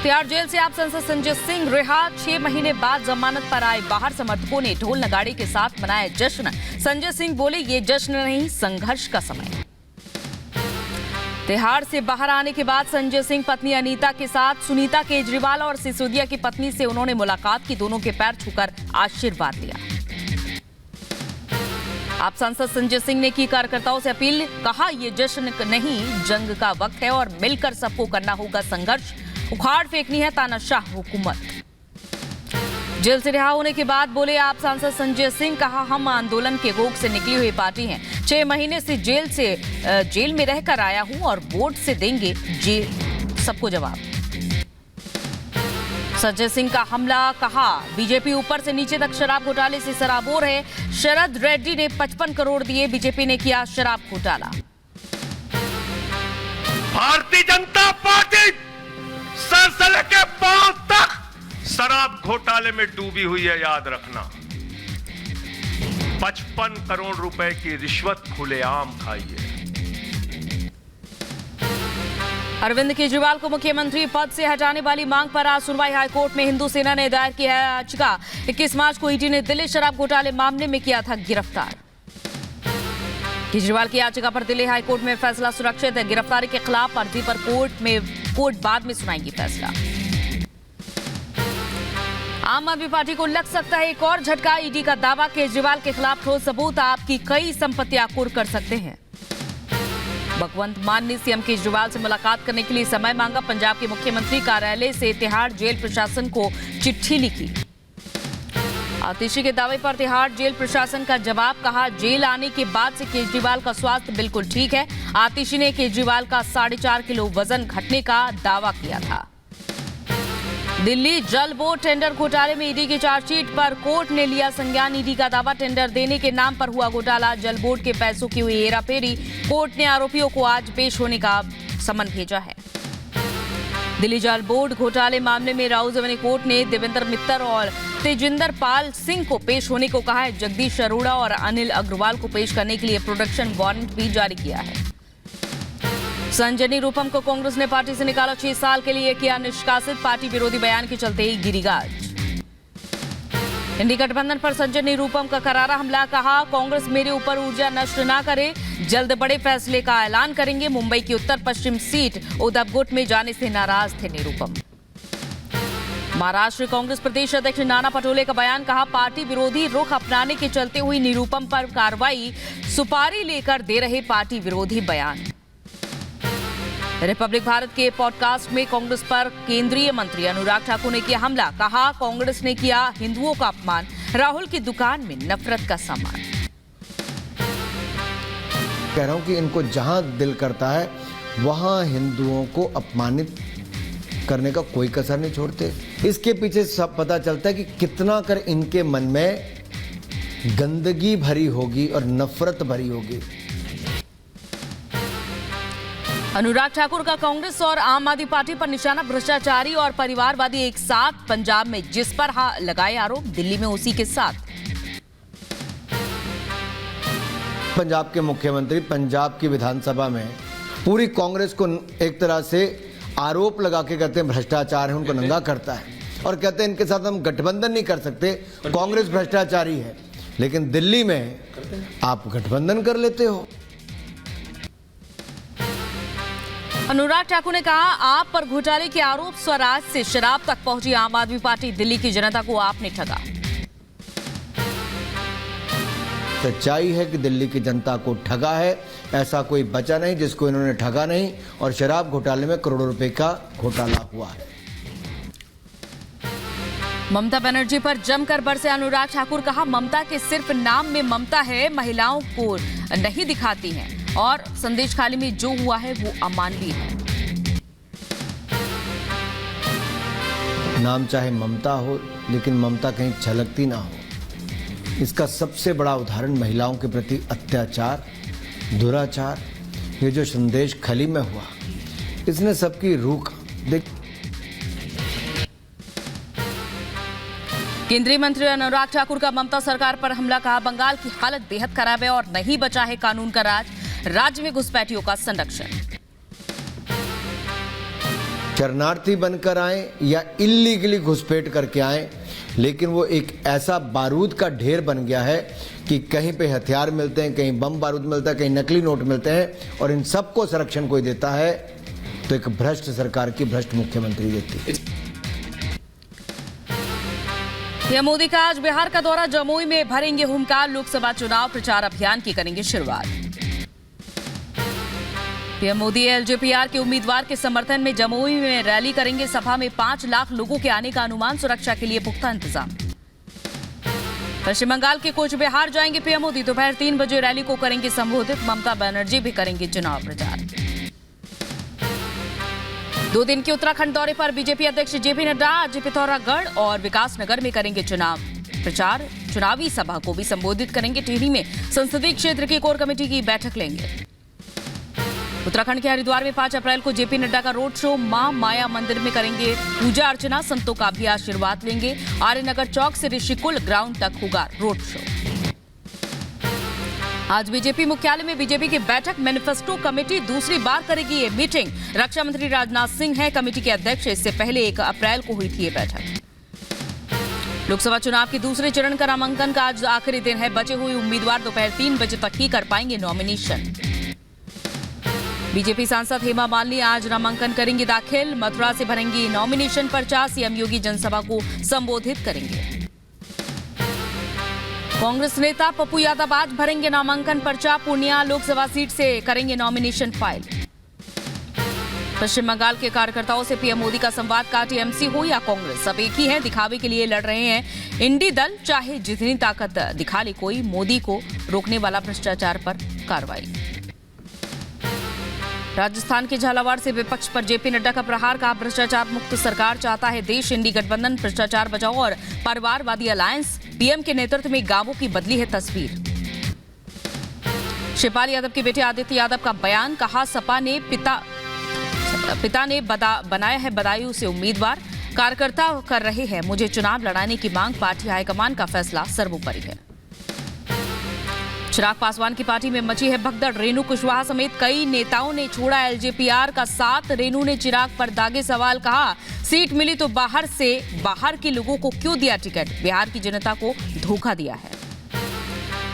Tihar jail से आप सांसद संजय सिंह रिहा। 6 महीने बाद जमानत पर आए बाहर समर्थकों ने ढोल नगाड़े के साथ मनाया जश्न। संजय सिंह बोले, ये जश्न नहीं, संघर्ष का समय। तिहाड़ से बाहर आने के बाद संजय सिंह पत्नी अनीता के साथ सुनीता केजरीवाल और सिसोदिया की पत्नी से उन्होंने मुलाकात की। दोनों के पैर छूकर आशीर्वाद लिया। आप सांसद संजय सिंह ने की कार्यकर्ताओं से अपील, कहा ये जश्न नहीं, जंग का वक्त है और मिलकर सबको करना होगा संघर्ष। उखाड़ फेंकनी है तानाशाह हुकूमत। जेल से रिहा होने के बाद बोले आप सांसद संजय सिंह, कहा हम आंदोलन के रोग से निकली हुई पार्टी हैं। 6 महीने से जेल में रहकर आया हूं और वोट से देंगे सबको जवाब। संजय सिंह का हमला, कहा बीजेपी ऊपर से नीचे तक शराब घोटाले से सराबोर है। शरद रेड्डी ने 55 करोड़ दिए, बीजेपी ने किया शराब घोटाला। भारतीय जनता पार्टी सर से लेकर पांव तक शराब घोटाले में डूबी हुई है, याद रखना। 55 करोड़ रुपए की रिश्वत खुलेआम खाई है। अरविंद केजरीवाल को मुख्यमंत्री पद से हटाने वाली मांग पर आज सुनवाई हाईकोर्ट में। हिंदू सेना ने दायर किया है याचिका। 21 मार्च को ईडी ने दिल्ली शराब घोटाले मामले में किया था गिरफ्तार। केजरीवाल की याचिका पर दिल्ली हाईकोर्ट में फैसला सुरक्षित है। गिरफ्तारी के खिलाफ अर्जी पर कोर्ट बाद में सुनाएगी फैसला। आम आदमी पार्टी को लग सकता है एक और झटका। ईडी का दावा, केजरीवाल के खिलाफ ठोस सबूत, आपकी कई संपत्तियां कुर्क कर सकते हैं। भगवंत मान ने सीएम केजरीवाल से मुलाकात करने के लिए समय मांगा। पंजाब के मुख्यमंत्री कार्यालय से तिहाड़ जेल प्रशासन को चिट्ठी लिखी। आतिशी के दावे पर तिहाड़ जेल प्रशासन का जवाब, कहा जेल आने के बाद से केजरीवाल का स्वास्थ्य बिल्कुल ठीक है। आतिशी ने केजरीवाल का 4.5 किलो वजन घटने का दावा किया था। दिल्ली जल बोर्ड टेंडर घोटाले में ईडी की चार्जशीट पर कोर्ट ने लिया संज्ञान। ईडी का दावा, टेंडर देने के नाम पर हुआ घोटाला, जल बोर्ड के पैसों की हुई हेराफेरी। कोर्ट ने आरोपियों को आज पेश होने का समन भेजा है। दिल्ली जल बोर्ड घोटाले मामले में राउज रेवेन्यू कोर्ट ने देवेंद्र मित्तर और तेजिंदर पाल सिंह को पेश होने को कहा है। जगदीश अरोड़ा और अनिल अग्रवाल को पेश करने के लिए प्रोडक्शन वारंट भी जारी किया है। संजय निरुपम को कांग्रेस ने पार्टी से निकाला, 6 साल के लिए किया निष्कासित। पार्टी विरोधी बयान के चलते ही गिरिराज। इंडी गठबंधन पर संजय निरुपम का करारा हमला, कहा कांग्रेस मेरे ऊपर ऊर्जा नष्ट ना करे, जल्द बड़े फैसले का ऐलान करेंगे। मुंबई की उत्तर पश्चिम सीट उद्धव में जाने से नाराज थे निरुपम। महाराष्ट्र कांग्रेस प्रदेश अध्यक्ष नाना पटोले का बयान, कहा पार्टी विरोधी रुख अपनाने के चलते हुई निरुपम पर कार्रवाई, सुपारी लेकर दे रहे पार्टी विरोधी बयान। रिपब्लिक भारत के पॉडकास्ट में कांग्रेस पर केंद्रीय मंत्री अनुराग ठाकुर ने किया हमला, कहा कांग्रेस ने किया हिंदुओं का अपमान, राहुल की दुकान में नफरत का सामान। कह रहा हूं कि इनको जहां दिल करता है वहां हिंदुओं को अपमानित करने का कोई कसर नहीं छोड़ते। इसके पीछे सब पता चलता है कि कितना कर इनके मन में गंदगी भरी होगी और नफरत भरी होगी। अनुराग ठाकुर का कांग्रेस और आम आदमी पार्टी पर निशाना, भ्रष्टाचारी और परिवारवादी एक साथ। पंजाब में जिस पर लगाए आरोप, दिल्ली में उसी के साथ। पंजाब के मुख्यमंत्री पंजाब की विधानसभा में पूरी कांग्रेस को एक तरह से आरोप लगा के कहते हैं भ्रष्टाचार है, उनको नंगा करता है और कहते हैं इनके साथ हम गठबंधन नहीं कर सकते, कांग्रेस भ्रष्टाचारी है। लेकिन दिल्ली में आप गठबंधन कर लेते हो। अनुराग ठाकुर ने कहा आप पर घोटाले के आरोप, स्वराज से शराब तक पहुंची आम आदमी पार्टी, दिल्ली की जनता को आपने ठगा। सच्चाई है कि दिल्ली की जनता को ठगा है, ऐसा कोई बचा नहीं जिसको इन्होंने ठगा नहीं। और शराब घोटाले में करोड़ों रुपए का घोटाला हुआ है। ममता बनर्जी पर जमकर बरसे अनुराग ठाकुर, कहा ममता के सिर्फ नाम में ममता है, महिलाओं को नहीं दिखाती हैं और संदेश खाली में जो हुआ है वो अमानवीय है। नाम चाहे ममता हो, लेकिन ममता कहीं झलकती ना हो। इसका सबसे बड़ा उदाहरण महिलाओं के प्रति अत्याचार, दुराचार, ये जो संदेश खली में हुआ, इसने सबकी रूह देख। केंद्रीय मंत्री अनुराग ठाकुर का ममता सरकार पर हमला, कहा बंगाल की हालत बेहद खराब है और नहीं बचा है कानून का राज, राज्य में घुसपैठियों का संरक्षण। शरणार्थी बनकर आए या इलीगली घुसपैठ करके आए, लेकिन वो एक ऐसा बारूद का ढेर बन गया है कि कहीं पे हथियार मिलते हैं, कहीं बम बारूद मिलता है, कहीं नकली नोट मिलते हैं, और इन सबको संरक्षण कोई देता है तो एक भ्रष्ट सरकार की भ्रष्ट मुख्यमंत्री देती है। पीएम मोदी का आज बिहार का दौरा, जमुई में भरेंगे हुंकार, लोकसभा चुनाव प्रचार अभियान की करेंगे शुरुआत। पीएम मोदी एलजेपीआर के उम्मीदवार के समर्थन में जमुई में रैली करेंगे। सभा में 5 लाख लोगों के आने का अनुमान, सुरक्षा के लिए पुख्ता इंतजाम। पश्चिम बंगाल के कूच बिहार जाएंगे पीएम मोदी, दोपहर 3 बजे रैली को करेंगे संबोधित। ममता बनर्जी भी करेंगे चुनाव प्रचार। 2 दिन के उत्तराखंड दौरे पर बीजेपी अध्यक्ष जेपी नड्डा आज पिथौरागढ़ और विकासनगर में करेंगे चुनाव प्रचार। चुनावी सभा को भी संबोधित करेंगे। टिहरी में संसदीय क्षेत्र की कोर कमेटी की बैठक लेंगे। उत्तराखंड के हरिद्वार में 5 अप्रैल को जेपी नड्डा का रोड शो। मां माया मंदिर में करेंगे पूजा अर्चना, संतों का भी आशीर्वाद लेंगे। आर्यनगर चौक से ऋषिकुल ग्राउंड तक होगा रोड शो। आज बीजेपी मुख्यालय में बीजेपी की बैठक, मैनिफेस्टो कमेटी दूसरी बार करेगी ये मीटिंग। रक्षा मंत्री राजनाथ सिंह है कमेटी के अध्यक्ष। इससे पहले 1 अप्रैल को हुई थी ये बैठक। लोकसभा चुनाव के दूसरे चरण का नामांकन का आज आखिरी दिन है। बचे हुए उम्मीदवार दोपहर 3 बजे तक ही कर पाएंगे नॉमिनेशन। बीजेपी सांसद हेमा मालिनी आज नामांकन करेंगी दाखिल। मथुरा से भरेंगी नॉमिनेशन पर्चा। सीएम योगी जनसभा को संबोधित करेंगे। कांग्रेस नेता पप्पू यादव आज भरेंगे नामांकन पर्चा। पूर्णिया लोकसभा सीट से करेंगे नॉमिनेशन फाइल। पश्चिम बंगाल के कार्यकर्ताओं से पीएम मोदी का संवाद का टीएमसी हो या कांग्रेस, सब एक ही है, दिखावे के लिए लड़ रहे हैं। इंडी दल चाहे जितनी ताकत दिखा ले कोई, मोदी को रोकने वाला भ्रष्टाचार पर कार्रवाई। राजस्थान के झालावाड़ से विपक्ष पर जेपी नड्डा का प्रहार, कहा भ्रष्टाचार मुक्त सरकार चाहता है देश। इंडी गठबंधन भ्रष्टाचार बचाओ और परिवारवादी अलायंस, पीएम के नेतृत्व में गांवों की बदली है तस्वीर। शिवपाल यादव के बेटे आदित्य यादव का बयान, कहा सपा ने पिता ने बनाया है बदायूं से उम्मीदवार। कार्यकर्ता कर रहे हैं मुझे चुनाव लड़ाने की मांग, पार्टी हाईकमान का फैसला सर्वोपरि है। चिराग पासवान की पार्टी में मची है भगदड़। रेणु कुशवाहा समेत कई नेताओं ने छोड़ा एलजेपीआर का साथ। रेणु ने चिराग पर दागे सवाल, कहा सीट मिली तो बाहर के लोगों को क्यों दिया टिकट, बिहार की जनता को धोखा दिया है।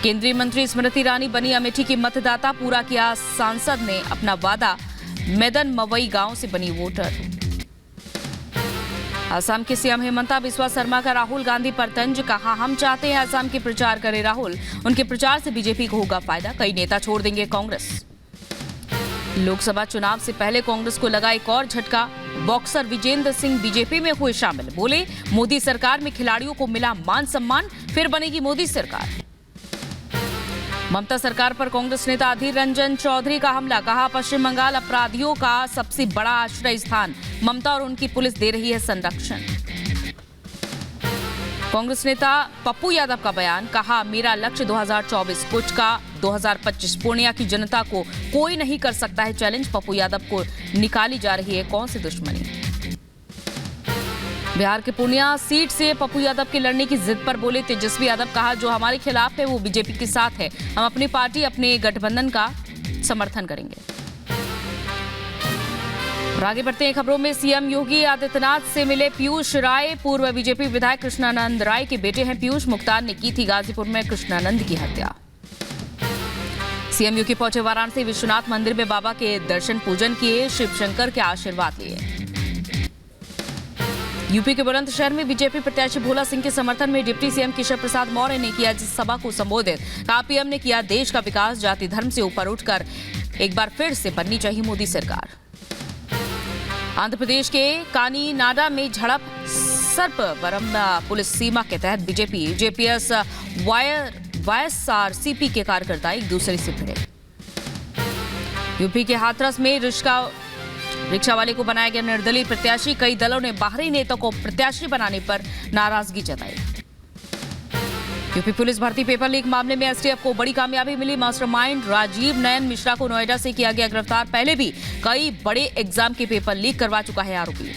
केंद्रीय मंत्री स्मृति ईरानी बनी अमेठी की मतदाता, पूरा किया सांसद ने अपना वादा। मैदन मवई गांव से बनी वोटर। असम के सीएम हेमंता बिस्वा शर्मा का राहुल गांधी पर तंज, कहा हम चाहते हैं असम के प्रचार करे राहुल, उनके प्रचार से बीजेपी को होगा फायदा। कई नेता छोड़ देंगे कांग्रेस। लोकसभा चुनाव से पहले कांग्रेस को लगा एक और झटका। बॉक्सर विजेंद्र सिंह बीजेपी में हुए शामिल, बोले मोदी सरकार में खिलाड़ियों को मिला मान सम्मान, फिर बनेगी मोदी सरकार। ममता सरकार पर कांग्रेस नेता अधीर रंजन चौधरी का हमला, कहा पश्चिम बंगाल अपराधियों का सबसे बड़ा आश्रय स्थान, ममता और उनकी पुलिस दे रही है संरक्षण। कांग्रेस नेता पप्पू यादव का बयान, कहा मेरा लक्ष्य 2024 कुछ का 2025, पूर्णिया की जनता को कोई नहीं कर सकता है चैलेंज। पप्पू यादव को निकाली जा रही है कौन सी दुश्मनी। बिहार के पूर्णिया सीट से पप्पू यादव के लड़ने की जिद पर बोले तेजस्वी यादव, कहा जो हमारे खिलाफ है वो बीजेपी के साथ है, हम अपनी पार्टी अपने गठबंधन का समर्थन करेंगे। और आगे बढ़ते हैं खबरों में। सीएम योगी आदित्यनाथ से मिले पीयूष राय। पूर्व बीजेपी विधायक कृष्णानंद राय के बेटे हैं पीयूष। मुख्तार ने की थी गाजीपुर में कृष्णानंद की हत्या। सीएम योगी पहुंचे वाराणसी, विश्वनाथ मंदिर में बाबा के दर्शन पूजन किए, शिव शंकर के आशीर्वाद लिए। यूपी के बुलंदशहर में बीजेपी प्रत्याशी भोला सिंह के समर्थन में डिप्टी सीएम केशव प्रसाद मौर्य ने किया सभा को संबोधित, कहा पीएम ने किया देश का विकास, जाति धर्म से ऊपर उठकर एक बार फिर से बननी चाहिए मोदी सरकार। आंध्र प्रदेश के कानीनाडा में झड़प, सर्पवरम पुलिस सीमा के तहत बीजेपी जेपीएस वाईएसआरसीपी के कार्यकर्ता एक दूसरे से भिड़े। यूपी के हाथरस में रिक्शा वाले को बनाया गया निर्दलीय प्रत्याशी, कई दलों ने बाहरी नेता को प्रत्याशी बनाने पर नाराजगी जताई। यूपी पुलिस भर्ती पेपर लीक मामले में एसटीएफ को बड़ी कामयाबी मिली। मास्टरमाइंड राजीव नयन मिश्रा को नोएडा से किया गया गिरफ्तार, पहले भी कई बड़े एग्जाम के पेपर लीक करवा चुका है आरोपी।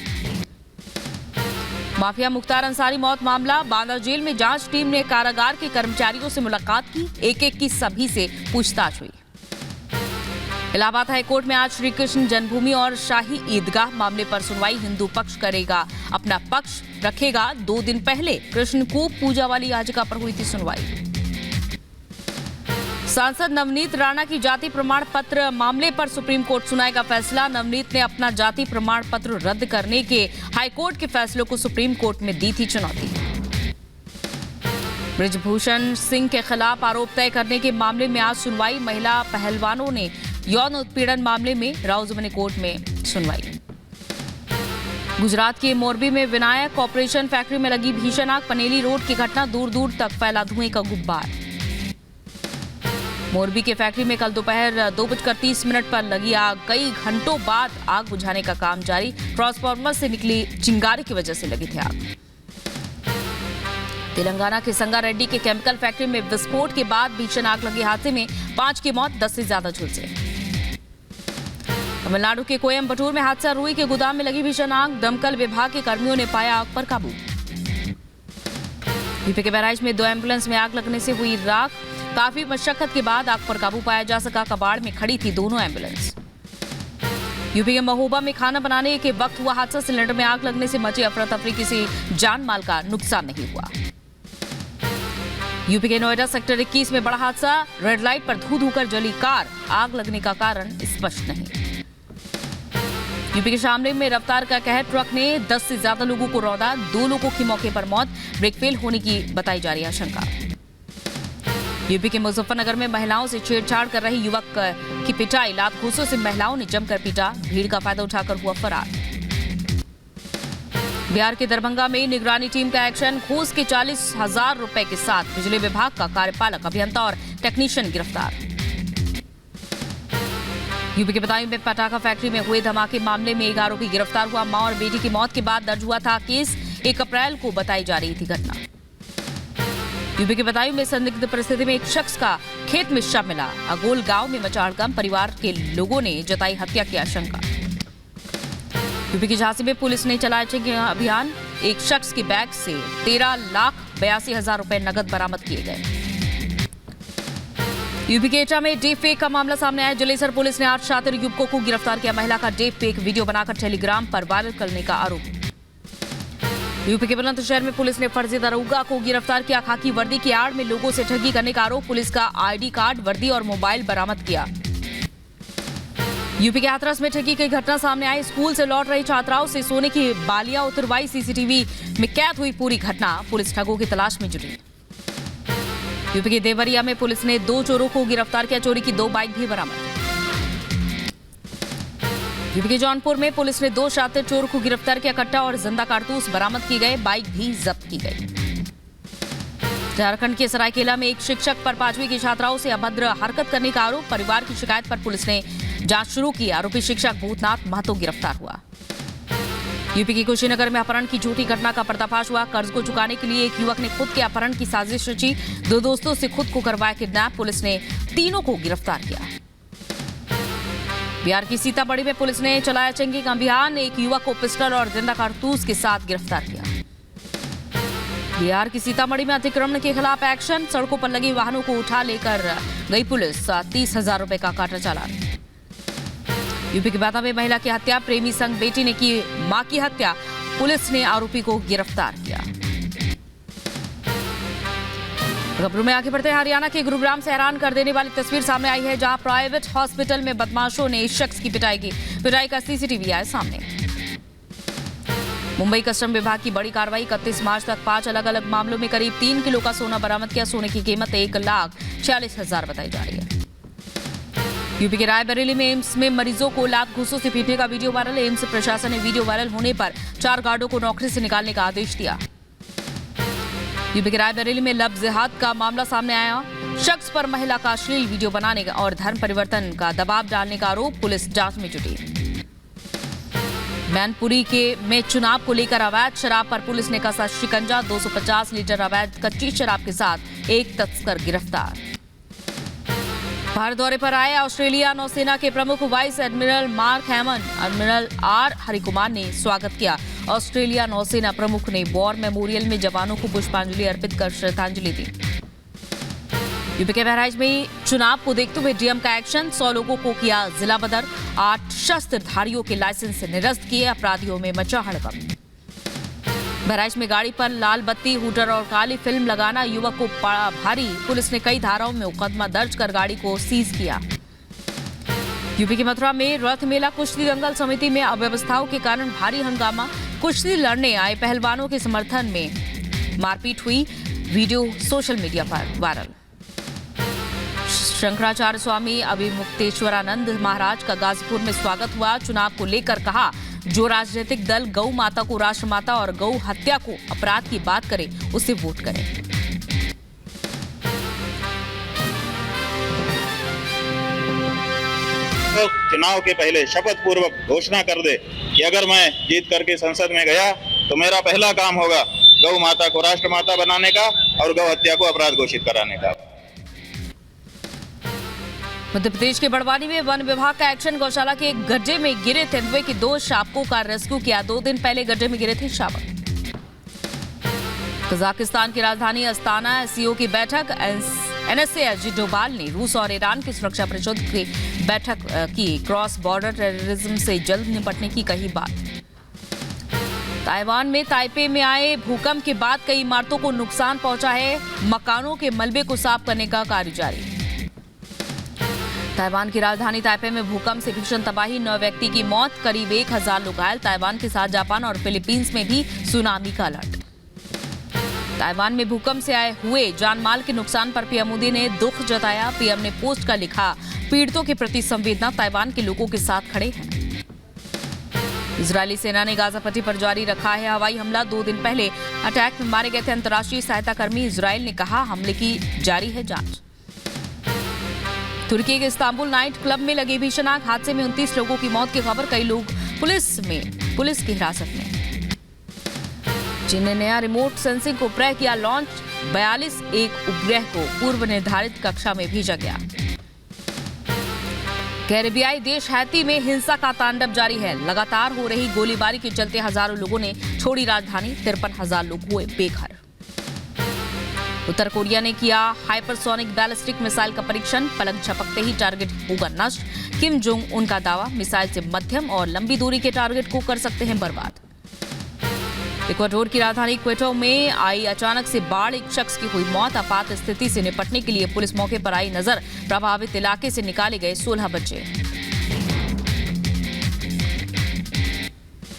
माफिया मुख्तार अंसारी मौत मामला, बांदा जेल में जांच टीम ने कारागार के कर्मचारियों से मुलाकात की, एक एक की सभी से पूछताछ हुई। इलाहाबाद हाईकोर्ट में आज श्री कृष्ण जन्मभूमि और शाही ईदगाह मामले पर सुनवाई। हिंदू पक्ष करेगा अपना पक्ष रखेगा। 2 दिन पहले कृष्ण को पूजा वाली याचिका पर हुई थी सुनवाई। सांसद नवनीत राणा की जाति प्रमाण पत्र मामले पर सुप्रीम कोर्ट सुनाएगा फैसला। नवनीत ने अपना जाति प्रमाण पत्र रद्द करने के हाईकोर्ट के फैसलों को सुप्रीम कोर्ट में दी थी चुनौती। बृजभूषण सिंह के खिलाफ आरोप तय करने के मामले में आज सुनवाई। महिला पहलवानों ने यौन उत्पीड़न मामले में राउजमनी कोर्ट में सुनवाई। गुजरात के मोरबी में विनायक कॉर्पोरेशन फैक्ट्री में लगी भीषण आग। पनेली रोड की घटना, दूर दूर तक फैला धुएं का गुब्बार। मोरबी के फैक्ट्री में कल दोपहर 2:30 पर लगी आग। कई घंटों बाद आग बुझाने का काम जारी। ट्रांसफार्मर से निकली चिंगारी की वजह से लगी थी आग। तेलंगाना के संगारेड्डी के केमिकल फैक्ट्री में विस्फोट के बाद भीषण आग लगे हादसे में 5 की मौत, 10 से ज्यादा झुलसे। तमिलनाडु के कोयम्बटूर में हादसा, रुई के गोदाम में लगी भीषण आग। दमकल विभाग के कर्मियों ने पाया आग पर काबू। यूपी के बहराइच में 2 एम्बुलेंस में आग लगने से हुई राख। काफी मशक्कत के बाद आग पर काबू पाया जा सका। कबाड़ में खड़ी थी दोनों एम्बुलेंस। यूपी के महोबा में खाना बनाने के वक्त हुआ हादसा। सिलेंडर में आग लगने से मची अफरा तफरी, किसी जान माल का नुकसान नहीं हुआ। यूपी के नोएडा सेक्टर 21 में बड़ा हादसा। रेड लाइट पर धू धूकर जली कार। आग लगने का कारण स्पष्ट नहीं। यूपी के शामली में रफ्तार का कहर, ट्रक ने 10 से ज्यादा लोगों को रौंदा। 2 लोगों की मौके पर मौत। ब्रेक फेल होने की बताई जा रही आशंका। यूपी के मुजफ्फरनगर में महिलाओं से छेड़छाड़ कर रही युवक की पिटाई। लात घूंसों से महिलाओं ने जमकर पीटा। भीड़ का फायदा उठाकर हुआ फरार। बिहार के दरभंगा में निगरानी टीम का एक्शन। घूस के 40,000 रुपए के साथ बिजली विभाग का कार्यपालक अभियंता और टेक्नीशियन गिरफ्तार। यूपी के बदायूं में पटाखा फैक्ट्री में हुए धमाके मामले में एक आरोपी गिरफ्तार हुआ। मां और बेटी की मौत के बाद दर्ज हुआ था केस। 1 अप्रैल को बताई जा रही थी घटना। यूपी के बदायूं में संदिग्ध परिस्थिति में एक शख्स का खेत में शव मिला। अगोल गांव में मचा हड़कंप, परिवार के लोगों ने जताई हत्या की आशंका। यूपी की झांसी में पुलिस ने चलाया चेकिंग अभियान। एक शख्स के बैग से 13,82,000 रुपए नकद बरामद किए गए। यूपी के एटा में डीप फेक का मामला सामने आया। जलेसर पुलिस ने 8 शातिर युवकों को गिरफ्तार किया। महिला का डीप फेक वीडियो बनाकर टेलीग्राम पर वायरल करने का आरोप। यूपी के बुलंदशहर में पुलिस ने फर्जी दरोगा को गिरफ्तार किया। खाकी वर्दी की आड़ में लोगों से ठगी करने का आरोप। पुलिस का आईडी कार्ड, वर्दी और मोबाइल बरामद किया। यूपी के हाथरस में ठगी की घटना सामने आई। स्कूल से लौट रही छात्राओं से सोने की बालियां उतरवाई। सीसीटीवी में कैद हुई पूरी घटना। पुलिस ठगों की तलाश में जुटी। यूपी के देवरिया में पुलिस ने 2 चोरों को गिरफ्तार किया। चोरी की 2 बाइक भी बरामद। यूपी के जौनपुर में पुलिस ने 2 शातिर चोर को गिरफ्तार किया। कट्टा और जिंदा कारतूस बरामद किए गए। बाइक भी जब्त की गई। झारखंड के सरायकेला में एक शिक्षक पर 5वीं की छात्राओं से अभद्र हरकत करने का आरोप। परिवार की शिकायत पर पुलिस ने जांच शुरू की। आरोपी शिक्षक भूतनाथ महतो गिरफ्तार हुआ। यूपी के कुशीनगर में अपहरण की झूठी घटना का पर्दाफाश हुआ। कर्ज को चुकाने के लिए एक युवक ने खुद के अपहरण की साजिश रची। 2 दोस्तों से खुद को करवाया किडनैप। पुलिस ने तीनों को गिरफ्तार किया। बिहार की सीतामढ़ी में पुलिस ने चलाया चेकिंग अभियान। एक युवक को पिस्टल और जिंदा कारतूस के साथ गिरफ्तार किया। बिहार की सीतामढ़ी में अतिक्रमण के खिलाफ एक्शन। सड़कों पर लगे वाहनों को उठा लेकर गई पुलिस। 30,000 रुपए का काटा चालान। यूपी के बादा में महिला की हत्या। प्रेमी संग बेटी ने की मां की हत्या। पुलिस ने आरोपी को गिरफ्तार किया। खबरों में आगे बढ़ते हैं। हरियाणा के गुरुग्राम से हैरान कर देने वाली तस्वीर सामने आई है, जहां प्राइवेट हॉस्पिटल में बदमाशों ने इस शख्स की पिटाई की। पिटाई का सीसीटीवी आया सामने। मुंबई कस्टम विभाग की बड़ी कार्रवाई। 31 मार्च तक 5 अलग अलग मामलों में करीब 3 किलो का सोना बरामद किया। सोने की कीमत 1,46,000 बताई जा रही है। यूपी के रायबरेली में एम्स में मरीजों को लात घूंसों से पीटने का वीडियो वायरल। एम्स प्रशासन ने वीडियो वायरल होने पर 4 गार्डों को नौकरी से निकालने का आदेश दिया। यूपी के रायबरेली में लव जिहाद का मामला सामने आया। शख्स पर महिला का अश्लील वीडियो बनाने और धर्म परिवर्तन का दबाव डालने का आरोप। पुलिस जांच में जुटी। मैनपुरी में चुनाव को लेकर अवैध शराब पर पुलिस ने कसा शिकंजा। 250 लीटर अवैध कच्ची शराब के साथ एक तस्कर गिरफ्तार। भारत दौरे पर आए ऑस्ट्रेलिया नौसेना के प्रमुख vice admiral Mark Hammond, admiral R Harikumar ने स्वागत किया। ऑस्ट्रेलिया नौसेना प्रमुख ने वॉर मेमोरियल में जवानों को पुष्पांजलि अर्पित कर श्रद्धांजलि दी। यूपी के बहराइच में चुनाव को देखते हुए डीएम का एक्शन, 100 लोगों को किया जिला बदर, 8 शस्त्रधारियों के लाइसेंस निरस्त किए, अपराधियों में मचा हड़कंप। बहराइच में गाड़ी पर लाल बत्ती, हूटर और काली फिल्म लगाना युवक को पड़ा भारी, पुलिस ने कई धाराओं में मुकदमा दर्ज कर गाड़ी को सीज किया। यूपी के मथुरा में रथ मेला कुश्ती दंगल समिति में अव्यवस्थाओं के कारण भारी हंगामा, कुश्ती लड़ने आए पहलवानों के समर्थन में मारपीट हुई, वीडियो सोशल मीडिया पर वायरल। शंकराचार्य स्वामी अभिमुक्तेश्वरानंद महाराज का गाजीपुर में स्वागत हुआ, चुनाव को लेकर कहा जो राजनीतिक दल गौ माता को राष्ट्रमाता और गौ हत्या को अपराध की बात करे उसे वोट करें। तो चुनाव के पहले शपथ पूर्वक घोषणा कर दे कि अगर मैं जीत करके संसद में गया तो मेरा पहला काम होगा गौ माता को राष्ट्रमाता बनाने का और गौ हत्या को अपराध घोषित कराने का। मध्य प्रदेश के बड़वानी में वन विभाग का एक्शन, गौशाला के एक गड्ढे में गिरे तेंदुए के 2 शावकों का रेस्क्यू किया, 2 दिन पहले गड्ढे में गिरे थे शावक। कजाकिस्तान की राजधानी अस्ताना एससीओ की बैठक, एनएसए अजित डोभाल ने रूस और ईरान की सुरक्षा परिषद की बैठक की, क्रॉस बॉर्डर टेररिज्म से जल्द निपटने की कही बात। ताइवान में ताइपे में आए भूकंप के बाद कई इमारतों को नुकसान पहुंचा है, मकानों के मलबे को साफ करने का कार्य जारी। ताइवान की राजधानी ताइपे में भूकंप से भीषण तबाही, 9 व्यक्ति की मौत, करीब 1000 लोग घायल। ताइवान के साथ जापान और फिलीपींस में भी सुनामी का अलर्ट। ताइवान में भूकंप से आए हुए जानमाल के नुकसान पर पीएम मोदी ने दुख जताया, पीएम ने पोस्ट कर लिखा पीड़ितों के प्रति संवेदना, ताइवान के लोगों के साथ खड़े हैं। इजरायली सेना ने गाजा पट्टी पर जारी रखा है हवाई हमला, 2 दिन पहले अटैक में मारे गए थे अंतर्राष्ट्रीय सहायता कर्मी, इजरायल ने कहा हमले की जारी है जांच। तुर्की के इस्तांबुल नाइट क्लब में लगी भीषण आग, हादसे में 29 लोगों की मौत की खबर, कई लोग पुलिस की हिरासत में। चीन ने नया रिमोट सेंसिंग उपग्रह किया लॉन्च, 42 एक उपग्रह को पूर्व निर्धारित कक्षा में भेजा गया। कैरेबियाई देश हैती में हिंसा का तांडव जारी है, लगातार हो रही गोलीबारी के चलते हजारों लोगों ने छोड़ी राजधानी, 53,000 लोग हुए बेघर। उत्तर कोरिया ने किया हाइपरसोनिक बैलिस्टिक मिसाइल का परीक्षण, पलक झपकते ही टारगेट होगा नष्ट, किम जोंग उन का दावा, मिसाइल से मध्यम और लंबी दूरी के टारगेट को कर सकते हैं बर्बाद। इक्वाडोर की राजधानी क्वेटो में आई अचानक से बाढ़, एक शख्स की हुई मौत, आपात स्थिति से निपटने के लिए पुलिस मौके पर आई नजर, प्रभावित इलाके से निकाले गए 16 बच्चे।